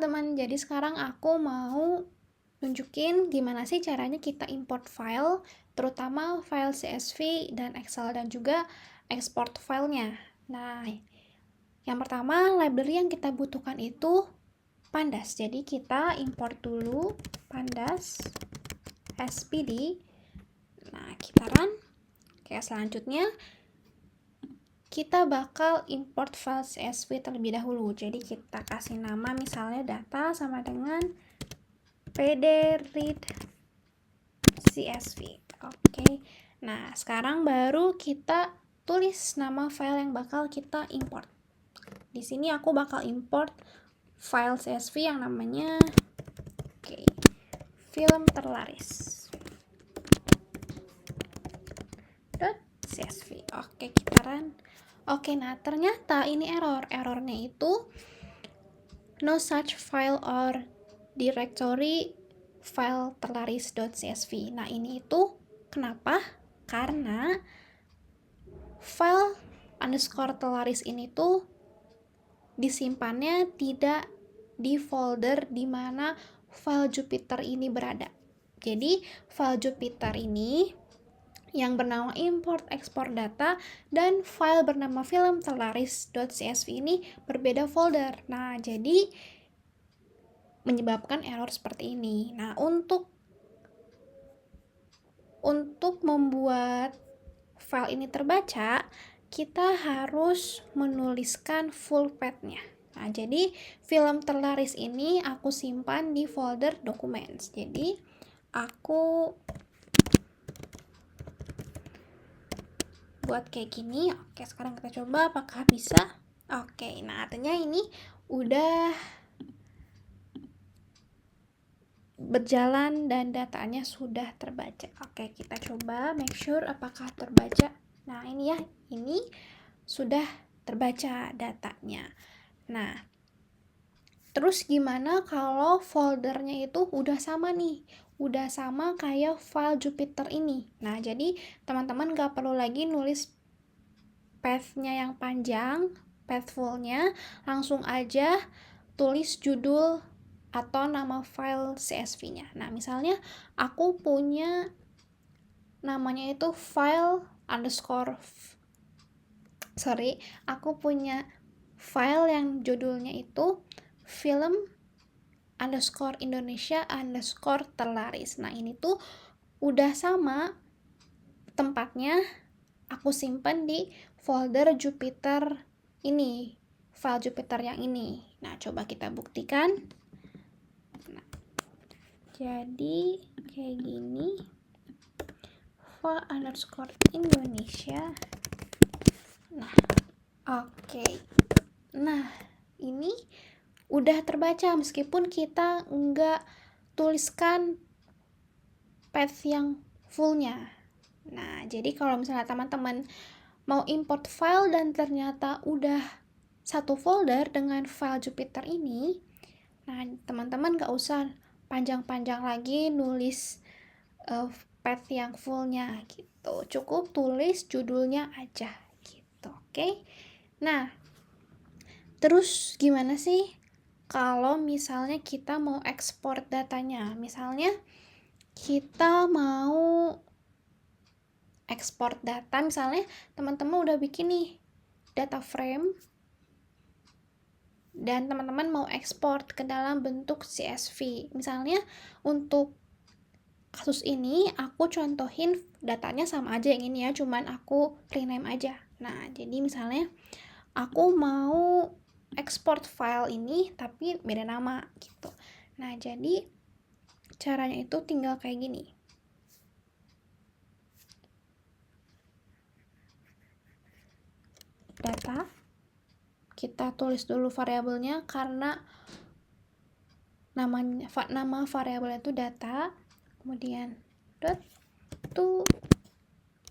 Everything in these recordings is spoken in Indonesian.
teman-teman, jadi sekarang aku mau nunjukin gimana sih caranya kita import file, terutama file CSV dan Excel, dan juga export filenya. Nah, yang pertama library yang kita butuhkan itu Pandas. Jadi kita import dulu Pandas SPD. Nah, kita run. Oke, selanjutnya kita bakal import file CSV terlebih dahulu. Jadi kita kasih nama misalnya data sama dengan pdread CSV. Oke. Nah, sekarang baru kita tulis nama file yang bakal kita import. Di sini aku bakal import file CSV yang namanya film terlaris. .csv. Oke, kita run. Oke, nah ternyata ini errornya itu no such file or directory file terlaris.csv. Nah, ini itu kenapa? Karena file underscore terlaris ini tuh disimpannya tidak di folder di mana file Jupyter ini berada. Jadi, file Jupyter ini yang bernama import export data dan file bernama film terlaris.csv ini berbeda folder. Nah, jadi menyebabkan error seperti ini. Nah, untuk membuat file ini terbaca, kita harus menuliskan full path-nya. Nah, jadi film terlaris ini aku simpan di folder documents. Jadi, aku buat kayak gini. Oke, sekarang kita coba apakah bisa. Oke, nah artinya ini udah berjalan dan datanya sudah terbaca. Oke, kita coba make sure apakah terbaca. Nah, ini ya, ini sudah terbaca datanya. Nah, terus gimana kalau foldernya itu udah sama nih? Udah sama kayak file Jupyter ini. Nah, jadi teman-teman gak perlu lagi nulis path-nya yang panjang, path full-nya, langsung aja tulis judul atau nama file CSV-nya. Nah, misalnya aku punya namanya itu aku punya file yang judulnya itu film Indonesia terlaris. Nah, ini tuh udah sama tempatnya, aku simpan di folder Jupyter ini, file Jupyter yang ini. Nah, coba kita buktikan. Nah, jadi kayak gini, file Indonesia. Nah, oke. Nah, ini udah terbaca meskipun kita nggak tuliskan path yang fullnya. Nah, jadi kalau misalnya teman-teman mau import file dan ternyata udah satu folder dengan file Jupyter ini, nah teman-teman nggak usah panjang-panjang lagi nulis path yang fullnya gitu. Cukup tulis judulnya aja gitu, oke? Nah, terus gimana sih kalau misalnya kita mau ekspor datanya? Misalnya kita mau ekspor data, misalnya teman-teman udah bikin nih data frame dan teman-teman mau ekspor ke dalam bentuk CSV. Misalnya untuk kasus ini aku contohin datanya sama aja yang ini ya, cuman aku rename aja. Nah, jadi misalnya aku mau ekspor file ini tapi beda nama gitu. Nah, jadi caranya itu tinggal kayak gini. Data, kita tulis dulu variabelnya karena nama variabelnya itu data, kemudian to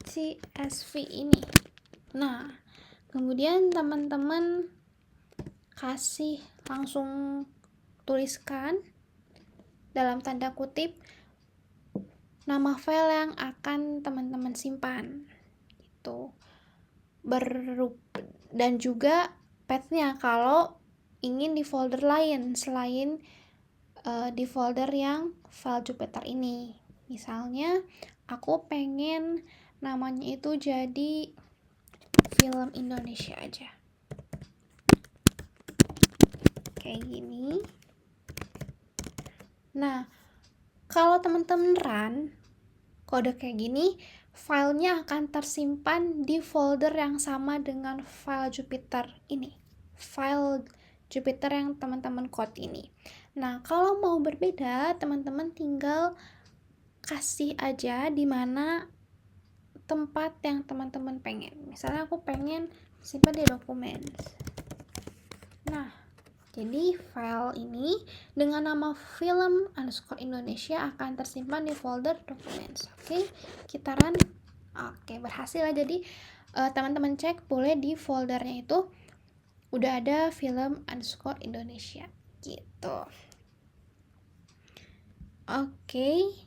CSV ini. Nah, kemudian teman-teman kasih langsung tuliskan dalam tanda kutip nama file yang akan teman-teman simpan gitu, dan juga path-nya. Kalau ingin di folder lain selain di folder yang file Jupyter ini. Misalnya aku pengen namanya itu jadi film Indonesia aja, kayak gini. Nah, kalau teman-teman run kode kayak gini, filenya akan tersimpan di folder yang sama dengan file Jupyter ini, file Jupyter yang teman-teman code ini. Nah, kalau mau berbeda, teman-teman tinggal kasih aja di mana tempat yang teman-teman pengen. Misalnya aku pengen simpan di dokumen. Nah, jadi file ini dengan nama film_Indonesia akan tersimpan di folder documents. Oke, kita run. Oke, berhasil ya. Jadi teman-teman cek boleh di foldernya itu udah ada film_Indonesia gitu. Oke.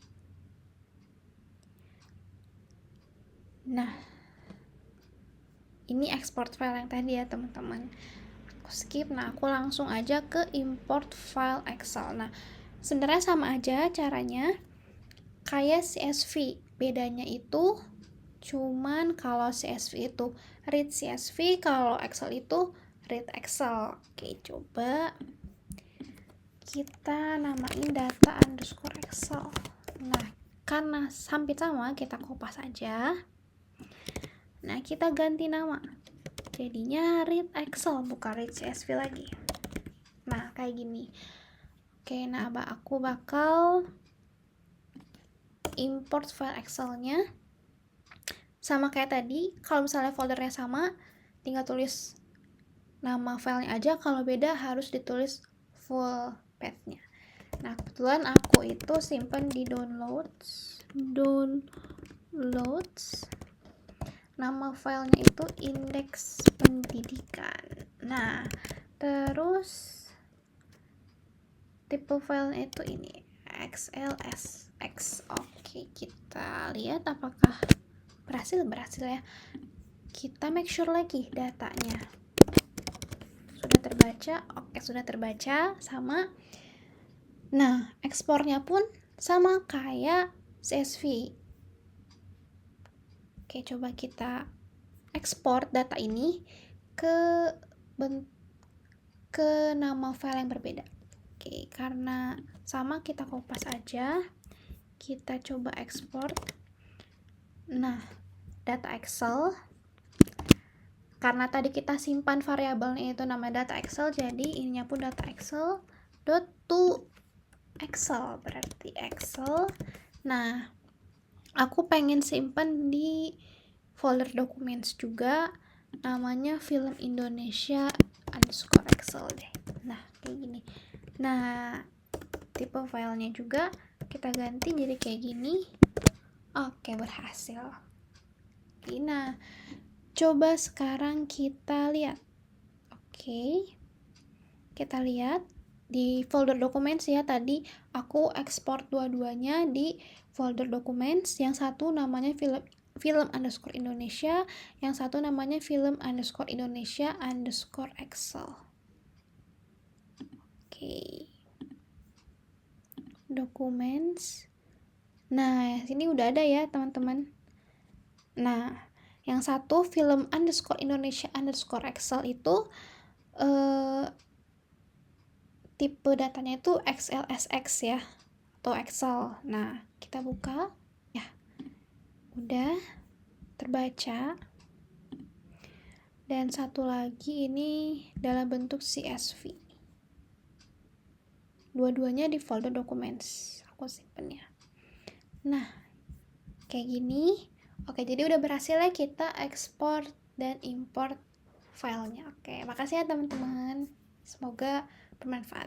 Nah, ini export file yang tadi ya teman-teman. Aku skip. Nah, aku langsung aja ke import file Excel. Nah, sebenarnya sama aja caranya kayak CSV. Bedanya itu cuman kalau CSV itu read CSV, kalau Excel itu read Excel. Oke, coba kita namain data_Excel. Nah, karena hampir sama, kita kopas aja. Nah, kita ganti nama. Jadinya read Excel, bukan read CSV lagi. Nah, kayak gini. Oke, nah aku bakal import file Excel-nya. Sama kayak tadi, kalau misalnya foldernya sama, tinggal tulis nama filenya aja. Kalau beda harus ditulis full path-nya. Nah, kebetulan aku itu simpen di downloads. Nama filenya itu indeks pendidikan. Nah, terus tipe filenya itu ini XLSX. Oke, kita lihat apakah berhasil ya. Kita make sure lagi datanya sudah terbaca. Oke, sudah terbaca sama. Nah, ekspornya pun sama kayak CSV. Oke, coba kita ekspor data ini ke nama file yang berbeda. Oke, karena sama kita kopas aja. Kita coba ekspor. Nah, data Excel, karena tadi kita simpan variabelnya itu nama data Excel, jadi ininya pun data Excel .to Excel, berarti Excel. Nah, aku pengen simpan di folder documents juga, namanya film Indonesia_Excel deh. Nah, kayak gini. Nah, tipe filenya juga kita ganti jadi kayak gini. Oke, berhasil. Nah, coba sekarang kita lihat. Oke, kita lihat di folder documents ya. Tadi aku ekspor dua-duanya di folder documents. Yang satu namanya film_Indonesia, yang satu namanya film_Indonesia_Excel. Oke, documents. Nah, sini udah ada ya teman-teman. Nah, yang satu film_Indonesia_Excel itu tipe datanya itu XLSX ya, atau Excel. Nah, kita buka ya, udah terbaca. Dan satu lagi ini dalam bentuk CSV. Dua-duanya di folder documents, aku simpen ya. Nah, kayak gini. Oke, jadi udah berhasil ya kita ekspor dan import filenya. Oke, makasih ya teman-teman. Semoga bermanfaat.